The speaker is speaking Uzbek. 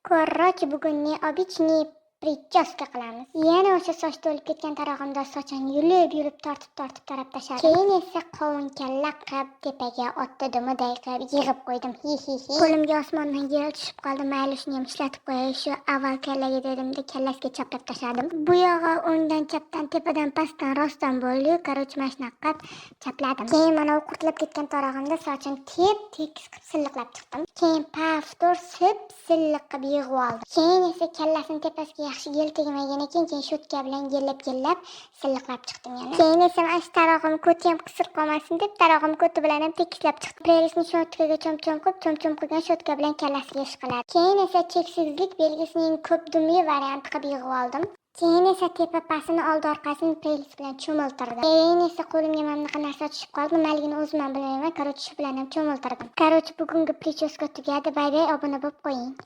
Короче, bugun neobычный прическа qilamiz. Yana o'sha soch to'lib ketgan tarog'imda sochini yulib tortib tarab tashladim. Keyin esa qovun kalla qilib tepaga otdi dumiday qilib yig'ib qo'ydim. Hi. Qo'limga osmondan yer tushib qoldi. Mayli shuni ham ishlatib qo'yay. Shu avval kallaga dedimda kallasiga chaplab tashladim. Bu yog'i o'ngdan chapdan tepadan pastdan rostdan bo'ldi. Короче, mana shunaqa qilib chapladim. Keyin mana u qurtlab ketgan tarog'imda sochini tekis qilib silliqlab chiqdim. Keyin paftor silliq qilib yig'ib oldim. Keyin esa kallasini tepasiga yaxshi gel tegmaganidan keyin shotka bilan gellab silliqlab chiqdim yana. Keyin esa mana shu tarog'im ko'ti ham qisir qolmasin deb tarog'im ko'ti bilan ham tekislab chiqdim. Prelisni shotkaga chom-chom qilgan shotka bilan kallasiga ishqiladi. Keyin esa cheksizlik belgisining ko'p dumli varianti qilib yig'ib oldim. Keyin esa tepa pasini oldi orqasini prelis bilan cho'miltirdim. Keyin esa qo'limga mana bunaqa narsa tushib qoldi. Nimaligini o'zim ham bilmayman. Короче, shu bilan ham cho'miltirdim. Короче, bugungi prichoska tugadi. Bay bay, obuna bo'lib qo'ying.